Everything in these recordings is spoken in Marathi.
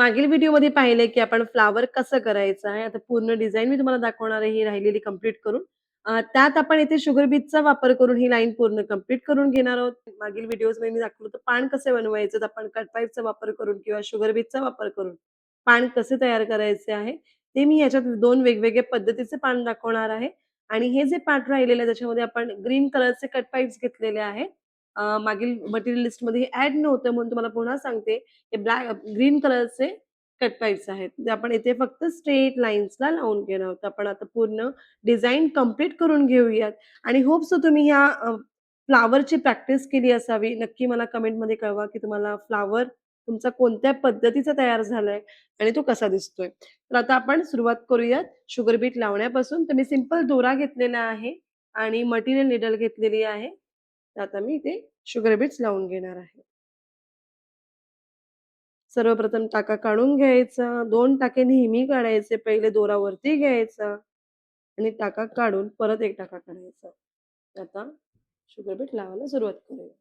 मागील व्हिडिओमध्ये पाहिलंय, की आपण फ्लॉवर कसं करायचं आहे. आता पूर्ण डिझाइन मी तुम्हाला दाखवणार आहे ही राहिलेली कंप्लीट करून. त्यात आपण इथे शुगर बीटचा वापर करून ही लाईन पूर्ण कंप्लीट करून घेणार आहोत. मागील व्हिडिओजमध्ये मी दाखवलं होतं पान कसे बनवायचं, तर आपण कट पाईपचा वापर करून किंवा शुगर बीटचा वापर करून पान कसे तयार करायचे आहे, ते मी ह्याच्यात 2 वेगवेगळ्या पद्धतीचे पान दाखवणार आहे. आणि हे जे पार्ट राहिलेलं आहे त्याच्यामध्ये आपण ग्रीन कलरचे कट पाईप्स घेतलेले आहेत. मागील मटेरियल लिस्टमध्ये हे ॲड नव्हतं म्हणून तुम्हाला पुन्हा सांगते. हे ग्रीन कलरचे कट पाईप्स आहेत. ते आपण इथे फक्त स्ट्रेट लाईन्सला लावून घेणार आहोत. आपण आता पूर्ण डिझाइन कंप्लीट करून घेऊयात आणि होप सो तुम्ही ह्या फ्लॉवरची प्रॅक्टिस केली असावी. नक्की मला कमेंटमध्ये कळवा, की तुम्हाला फ्लॉवर तुमचा कोणत्या पद्धतीचा तयार झालाय आणि तो कसा दिसतोय. तर आता आपण सुरुवात करूयात शुगर बीट लावण्यापासून. तर मी सिंपल दोरा घेतलेला आहे आणि मटेरियल नीडल घेतलेली आहे. तर आता मी इथे शुगर बीट्स लावून घेणार आहे. सर्वप्रथम टाका काढून घ्यायचा. 2 टाके नेहमी काढायचे. पहिले दोरा वरती घ्यायचा आणि टाका काढून परत एक टाका काढायचा. आता शुगर बीट लावायला सुरुवात करूया.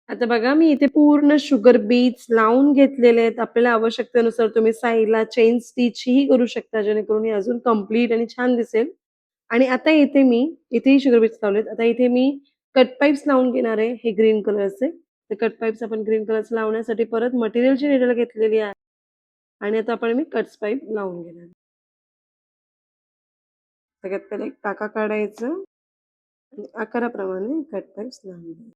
आता बघा मी इथे पूर्ण शुगर बीट्स लावून घेतलेले आहेत. आपल्याला आवश्यकतेनुसार तुम्ही साइडला चेन स्टिचही करू शकता, जेणेकरून हे अजून कंप्लीट आणि छान दिसेल. आणि आता इथे मी इथेही शुगर बीट्स लावलेत. आता इथे मी कट पाईप्स लावून घेणार आहे, हे ग्रीन कलरचे. तर कट पाईप्स आपण ग्रीन कलरचे लावण्यासाठी परत मटेरियलची निडल घेतलेली आहे आणि आता आपण मी कट्स पाईप लावून घेणार आहे. सगळ्यात पहिले एक टाका काढायचा आणि आकाराप्रमाणे कट पाईप्स लावून घ्यायचे.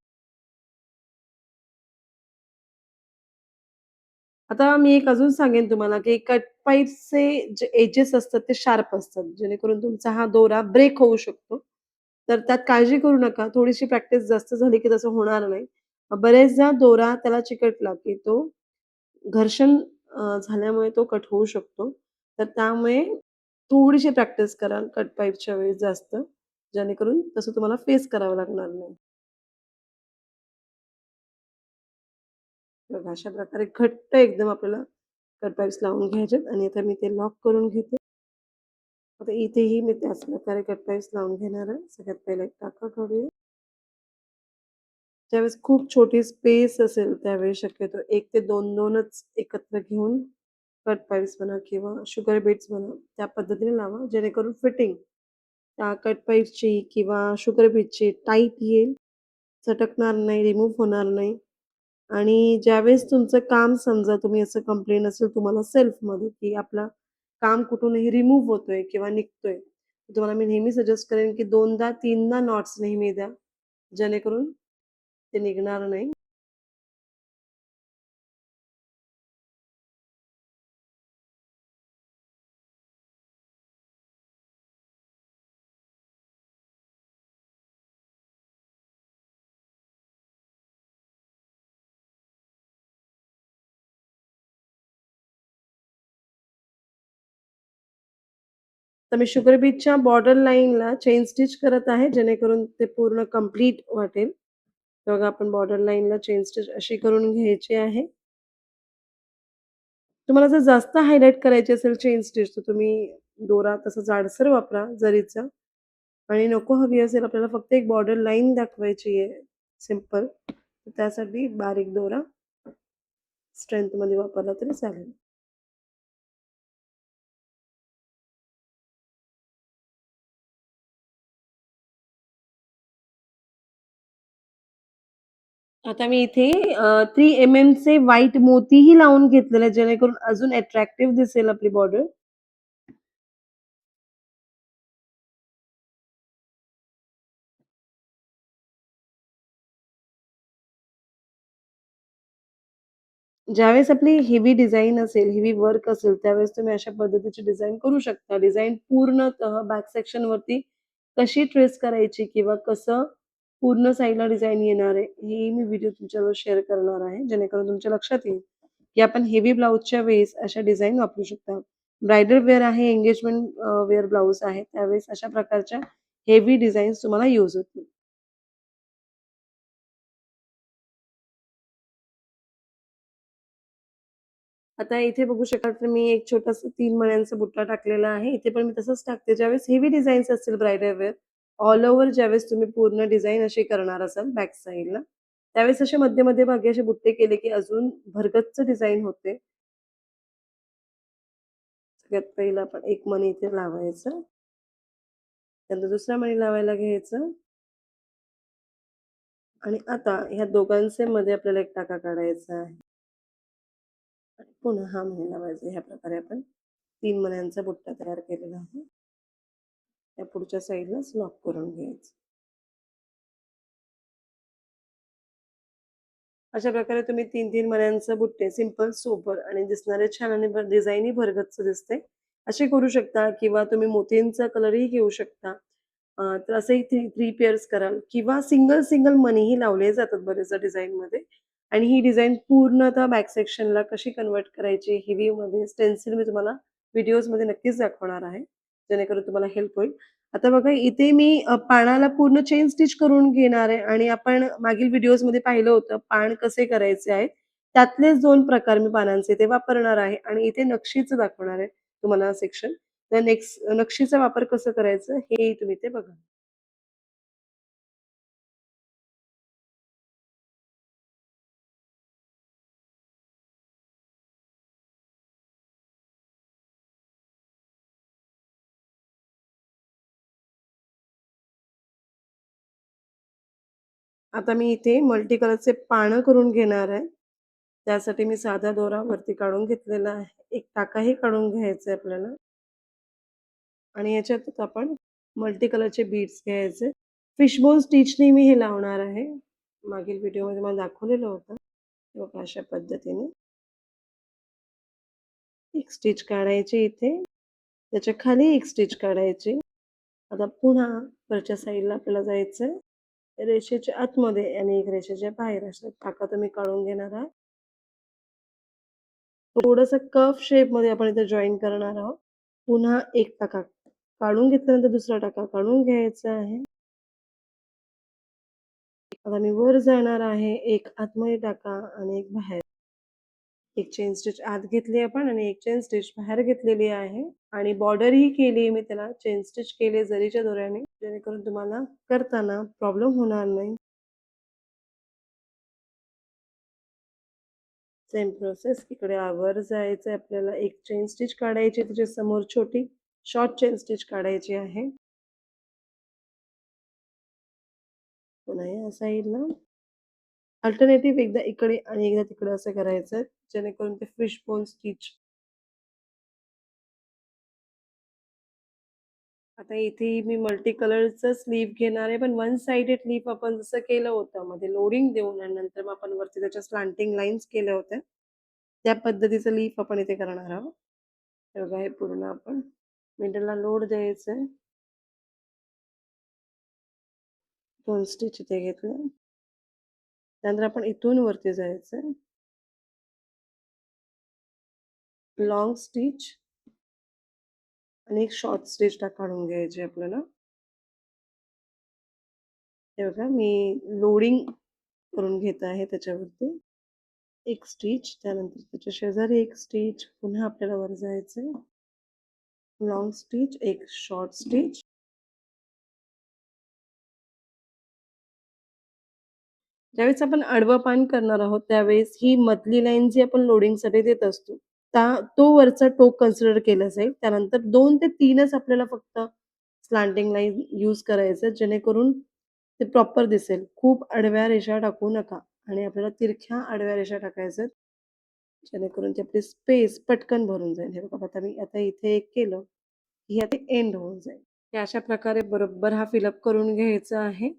आता मी एक अजून सांगेन तुम्हाला, की कट पाईप्सचे जे एजेस असतात ते शार्प असतात, जेणेकरून तुमचा हा दोरा ब्रेक होऊ शकतो. तर त्यात काळजी करू नका. थोडीशी प्रॅक्टिस जास्त झाली, की तसं होणार नाही. बरेचदा दोरा त्याला चिकटला, की तो घर्षण झाल्यामुळे तो कट होऊ शकतो. तर त्यामुळे थोडीशी प्रॅक्टिस करा कट पाईपच्या वेळेस जास्त, जेणेकरून तसं तुम्हाला फेस करावं लागणार नाही. बघा अशा प्रकारे घट्ट एकदम आपल्याला कट पाईप्स लावून घ्यायचेत आणि आता मी ते लॉक करून घेते. आता इथेही मी त्याच प्रकारे कट पाईप्स लावून घेणार आहे. सगळ्यात पहिले एक टाका काढूया. ज्यावेळेस खूप छोटी स्पेस असेल त्यावेळेस शक्यतो 1 ते 2-2च एकत्र घेऊन कट पाईप्स म्हणा किंवा शुगर बीट्स म्हणा त्या पद्धतीने लावा, जेणेकरून फिटिंग त्या कट पाईप्सची किंवा शुगर बीटची टाईट येईल, चटकणार नाही, रिमूव्ह होणार नाही. आणि ज्यावेळेस तुमचं काम समजा तुम्ही असं कंप्लेन असेल तुम्हाला सेल्फमध्ये, की आपलं काम कुठूनही रिमूव्ह होतोय किंवा निघतोय. तर तुम्हाला मी नेहमी सजेस्ट करेन, की 2दा 3दा नॉट्स नेहमी द्या, जेणेकरून ते निघणार नाही. तर मी शुगर बीटच्या बॉर्डर लाईनला चेन स्टिच करत आहे, जेणेकरून ते पूर्ण कंप्लीट वाटेल. बघा आपण बॉर्डर लाईनला चेन स्टिच अशी करून घ्यायची आहे. तुम्हाला जर जास्त हायलाइट करायची असेल चेन स्टिच, तर तुम्ही दोरा तसा जाडसर वापरा जरीचा आणि नको हवी असेल आपल्याला फक्त एक बॉर्डर लाईन दाखवायची आहे सिंपल, तर त्यासाठी बारीक दोरा स्ट्रेंथमध्ये वापरला तरी चालेल. आता मी इथे 3 एमएमचे व्हाईट मोतीही लावून घेतलेले आहेत, जेणेकरून अजून अट्रॅक्टिव्ह दिसेल आपली बॉर्डर. ज्यावेळेस आपली हेवी डिझाइन असेल, हेवी वर्क असेल, त्यावेळेस तुम्ही अशा पद्धतीची डिझाइन करू शकता. डिझाइन पूर्णतः बॅक सेक्शनवरती कशी ट्रेस करायची किंवा कसं पूर्ण साइडला डिझाइन येणार आहे, हे मी व्हिडिओ तुमच्याबरोबर शेअर करणार आहे, जेणेकरून तुमच्या लक्षात येईल, की आपण हेवी ब्लाउजच्या वेळेस अशा डिझाइन वापरू शकता. ब्राइडल वेअर आहे, एंगेजमेंट वेअर ब्लाउज आहे. त्यावेळेस अशा प्रकारच्या हेवी डिझाईन्स तुम्हाला यूज होतील. आता इथे बघू शकाल तर मी एक छोटासा 3 मण्यांचा बुट्टा टाकलेला आहे. इथे पण मी तसंच टाकते. ज्यावेळेस हेवी डिझाईन्स असतील ब्राइडल वेअर, ऑल ओव्हर ज्यावेळेस तुम्ही पूर्ण डिझाइन अशी करणार असाल बॅक साइडला, त्यावेळेस असे मध्य भागी असे बुट्टे केले की अजून भरगच्च डिझाइन होते. सगळ्यात पहिला आपण एक मणी इथे लावायचं. त्यानंतर दुसरा मणी लावायला घ्यायचं आणि आता ह्या दोघांचे मध्ये आपल्याला एक टाका काढायचा आहे आणि पुन्हा हा मणी लावायचा. ह्या प्रकारे आपण 3 मण्यांचा बुट्टा तयार केलेला आहे. त्या पुढच्या साइडलाच लॉक करून घ्यायचं. अशा प्रकारे तुम्ही 3-3 मण्यांचे बुट्टे सिंपल, सोबर आणि दिसणारे छान आणि डिझाइनही भरगच्च दिसते. असे करू शकता किंवा तुम्ही मोत्यांचा कलरही घेऊ शकता. तर असेही 3 पेअर्स कराल किंवा सिंगल मनीही लावले जातात बरेचदा डिझाइनमध्ये आणि ही डिझाइन पूर्णतः बॅक सेक्शनला कशी कन्व्हर्ट करायची हिवीमध्ये स्टेन्सिल मी तुम्हाला व्हिडिओजमध्ये नक्कीच दाखवणार आहे, जेणेकरून तुम्हाला हेल्प होईल. आता बघा इथे मी पानाला पूर्ण चेन स्टिच करून घेणार आहे आणि आपण मागील व्हिडिओजमध्ये पाहिलं होतं पान कसे करायचे आहेत. त्यातलेच 2 प्रकार मी पानांचे इथे वापरणार आहे आणि इथे नक्षीचं दाखवणार आहे तुम्हाला सेक्शन. तर नक्षीचा वापर कसं करायचं हेही तुम्ही इथे बघा. आता मी इथे मल्टी कलरचे पानं करून घेणार आहे. त्यासाठी मी साधा दोरा वरती काढून घेतलेला आहे. एक टाकाही काढून घ्यायचा आहे आपल्याला आणि याच्यातच आपण मल्टी कलरचे बीड्स घ्यायचे. फिशबोन स्टिचने मी हे लावणार आहे. मागील व्हिडिओमध्ये मला दाखवलेलं होतं. हे बघा अशा पद्धतीने एक स्टिच काढायची इथे. त्याच्या खाली एक स्टिच काढायची. आता पुन्हा वरच्या साईडला आपल्याला जायचंय. रेषेच्या आतमध्ये आणि एक रेषेच्या बाहेर अशा टाका तुम्ही काढून घेणार आहात. थोडंसं कर्व्ह शेपमध्ये आपण इथे जॉइन करणार आहोत. पुन्हा एक टाका काढून घेतल्यानंतर दुसरा टाका काढून घ्यायचा आहे. आता मी वर जाणार आहे. एक आतमध्ये टाका आणि एक बाहेर. एक चेन स्टिच आत घेतली आपण आणि एक चेन स्टिच बाहेर घेतलेली आहे आणि बॉर्डरही केली मी त्याला चेन स्टिच केले जरीच्या दोऱ्याने जेणेकरून तुम्हाला करताना प्रॉब्लेम होणार नाही. सेम प्रोसेस इकडे वर जायचं आपल्याला एक चेन स्टिच काढायची त्याच्या समोर छोटी शॉर्ट चेन स्टिच काढायची आहे. पुन्हा या साईडला अल्टरनेटिव्ह एकदा इकडे आणि एकदा तिकडे असं करायचं जेणेकरून ते फिश बोन स्टिच. आता इथे मी मल्टी कलरचं स्लीव्ह घेणार आहे, पण वन साइडेड लीफ आपण जसं केलं होतं मध्ये लोडिंग देऊन आणि नंतर मग आपण वरती त्याच्या स्लांटिंग लाईन्स केल्या होत्या. त्या पद्धतीचं लीफ आपण इथे करणार आहोत. हे बघा हे पूर्ण आपण मिडलला लोड द्यायचंय. 2 स्टिच इथे घेतले. त्यानंतर आपण इथून वरती जायचंय. लॉंग स्टिच आणि एक शॉर्ट स्टिच काढून घ्यायची आपल्याला. हे बघा मी लोडिंग करून घेत आहे त्याच्यावरती. एक स्टिच त्यानंतर त्याच्या शेजारी एक स्टिच पुन्हा आपल्याला वर जायचंय. लॉंग स्टिच, एक शॉर्ट स्टिच. ज्यावेळेस आपण आडवं पान करणार आहोत, त्यावेळेस ही मधली लाईन जी आपण लोडिंगसाठी देत असतो, तो वरचा टोक कन्सिडर केला जाईल. त्यानंतर 2 ते 3च आपल्याला फक्त स्लांटिंग लाईन यूज करायचं जेणेकरून ते प्रॉपर दिसेल. खूप आडव्या रेषा टाकू नका आणि आपल्याला तिरक्या आडव्या रेषा टाकायच्या जेणेकरून ती आपली स्पेस पटकन भरून जाईल. हे बघा आता मी इथे एक केलं, की आता एंड होऊन जाईल. हे अशा प्रकारे बरोबर हा फिल करून घ्यायचा आहे.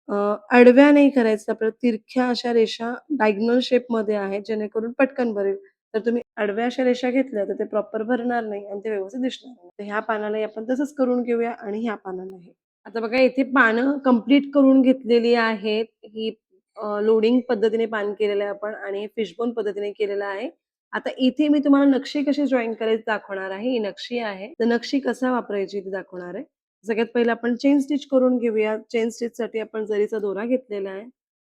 अ, आडव्या नाही करायचं आपल्याला तिरक्या अशा रेषा डायगोनल शेपमध्ये आहेत जेणेकरून पटकन भरेल. तर तुम्ही आडव्या अशा रेषा घेतल्या तर ते प्रॉपर भरणार नाही आणि ते व्यवस्थित दिसणार नाही. तर ह्या पानालाही आपण तसंच करून घेऊया आणि ह्या पानालाही. आता बघा इथे पानं कंप्लीट करून घेतलेली आहेत. ही लोडिंग पद्धतीने पान केलेलं आहे आपण आणि फिशबोन पद्धतीने केलेलं आहे. आता इथे मी तुम्हाला नक्षी कशी ड्रॉइंग करायची दाखवणार आहे. ही नक्षी आहे. तर नक्षी कसा वापरायची ती दाखवणार आहे. सगळ्यात पहिलं आपण चेन स्टिच करून घेऊया. चेन स्टिचसाठी आपण जरीचा दोरा घेतलेला आहे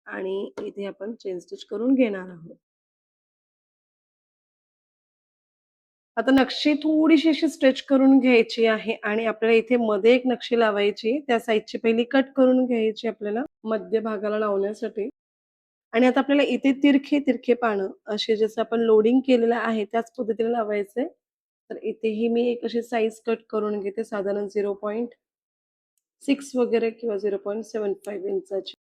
आणि इथे आपण चेन स्टिच करून घेणार आहोत. आता नक्षी थोडीशी अशी स्ट्रेच करून घ्यायची आहे आणि आपल्याला इथे मध्ये एक नक्षी लावायची. त्या साइडची पहिली कट करून घ्यायची आपल्याला मध्य भागाला लावण्यासाठी. आणि आता आपल्याला इथे तिरके-तिरके पानं असे जसं आपण लोडिंग केलेलं आहे त्याच पद्धतीने लावायचंय. तर इथेही मी एक अशी साइज कट करून घेते साधारण 0.6 वगैरे किंवा 0.75 इंचाची.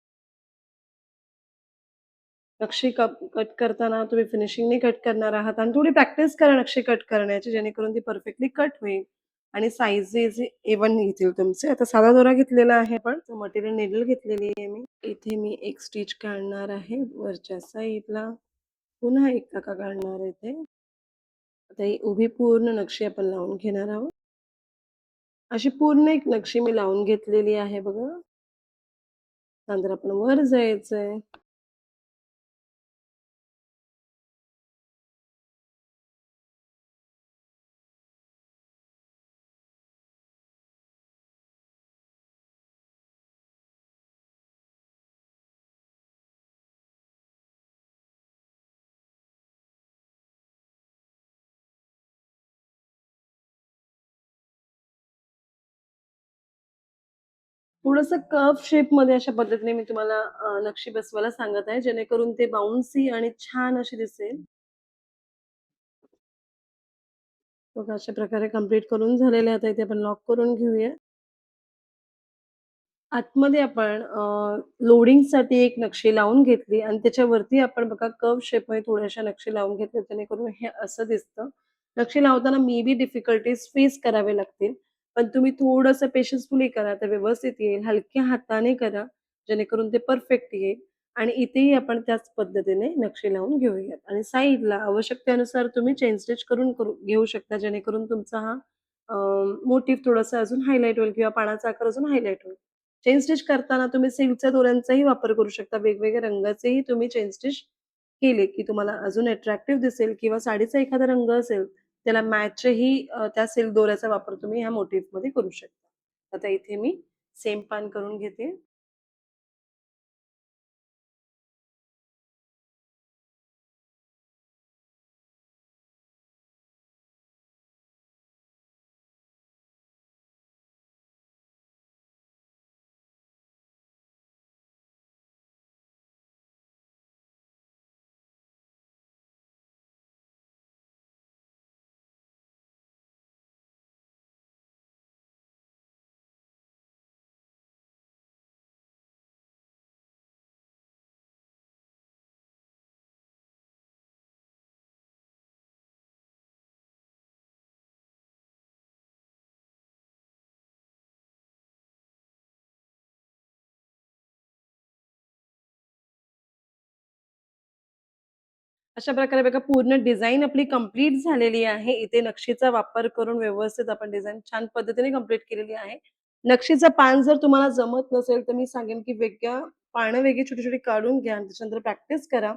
नक्षी कट करताना तुम्ही फिनिशिंगने कट करणार आहात आणि थोडी प्रॅक्टिस करा नक्षी कट करण्याची जेणेकरून ती परफेक्टली कट होईल आणि साइझेस इव्हन निघतील तुमचे. आता साधा दोरा घेतलेला आहे आपण मटेरियल नीडल घेतलेली आहे मी. इथे मी एक स्टिच काढणार आहे वरच्या साइडला. पुन्हा एक टाका काढणार आहे इथे. आता ही उभी पूर्ण नक्षी आपण लावून घेणार आहोत. अशी पूर्ण एक नक्षी मी लावून घेतलेली आहे बघा. नंतर आपण वर जायचंय. थोडंसं कर्व्ह शेपमध्ये अशा पद्धतीने मी तुम्हाला नक्षी बसवायला सांगत आहे, जेणेकरून ते बाउन्सी आणि छान अशी दिसेल. बघा अशा प्रकारे कंप्लीट करून झालेले आहे. आता इथे आपण लॉक करून घेऊया. आतमध्ये आपण लोडिंगसाठी एक नक्षी लावून घेतली आणि त्याच्यावरती आपण बघा कर्व्ह शेपमध्ये थोड्याशा नक्षी लावून घेतल्या, जेणेकरून हे असं दिसतं. नक्षी लावताना मे बी डिफिकल्टीज फेस करावे लागतील, पण तुम्ही थोडंसं पेशन्सफुली करा, तर व्यवस्थित येईल. हलक्या हाताने करा, जेणेकरून ते परफेक्ट येईल आणि इथेही आपण त्याच पद्धतीने नक्षी लावून घेऊयात आणि साइडला आवश्यकतेनुसार तुम्ही चेन स्टिच करू घेऊ शकता, जेणेकरून तुमचा हा मोटिव्ह थोडासा अजून हायलाइट होईल किंवा पानाचा आकार अजून हायलाइट होईल. चेन स्टिच करताना तुम्ही सिल्कच्या दोऱ्यांचाही वापर करू शकता. वेगवेगळ्या रंगाचेही तुम्ही चेन स्टिच केले, की तुम्हाला अजून अट्रॅक्टिव्ह दिसेल किंवा साडीचा एखादा रंग असेल, त्याला मॅचही त्या सिल्क दोऱ्याचा वापर तुम्ही ह्या मोटिव्हमध्ये करू शकता. आता इथे मी सेम पान करून घेते. अशा प्रकारे बघा पूर्ण डिझाइन आपली कंप्लीट झालेली आहे. इथे नक्षीचा वापर करून व्यवस्थित आपण डिझाइन छान पद्धतीने कंप्लीट केलेली आहे. नक्षीचं पान जर तुम्हाला जमत नसेल, तर मी सांगेन की पानं वेगळी छोटी-छोटी काढून घ्या आणि त्याच्यानंतर प्रॅक्टिस करा.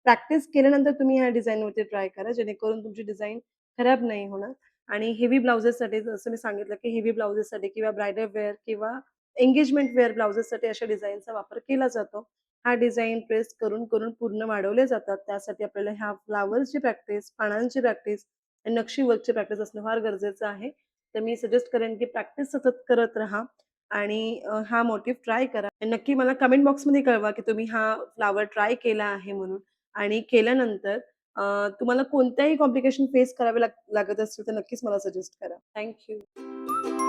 प्रॅक्टिस केल्यानंतर तुम्ही ह्या डिझाइनवरती ट्राय करा, जेणेकरून तुमची डिझाइन खराब नाही होणार आणि हेवी ब्लाउजेससाठी जसं मी सांगितलं, की हेवी ब्लाउजेससाठी किंवा ब्राइडल वेअर किंवा एंगेजमेंट वेअर ब्लाउजेससाठी अशा डिझाइनचा वापर केला जातो. हा डिझाइन प्रेस करून पूर्ण वाढवले जातात. त्यासाठी आपल्याला ह्या फ्लॉवरची प्रॅक्टिस, पानांची प्रॅक्टिस आणि नक्षी वर्कची प्रॅक्टिस असणं फार गरजेचं आहे. तर मी सजेस्ट करेन की प्रॅक्टिस सतत करत राहा आणि हा मोटिव्ह ट्राय करा. आणि नक्की मला कमेंट बॉक्समध्ये कळवा की तुम्ही हा फ्लॉवर ट्राय केला आहे म्हणून आणि केल्यानंतर तुम्हाला कोणत्याही कॉम्प्लिकेशन फेस करावे लागत असतील तर नक्कीच मला सजेस्ट करा. थँक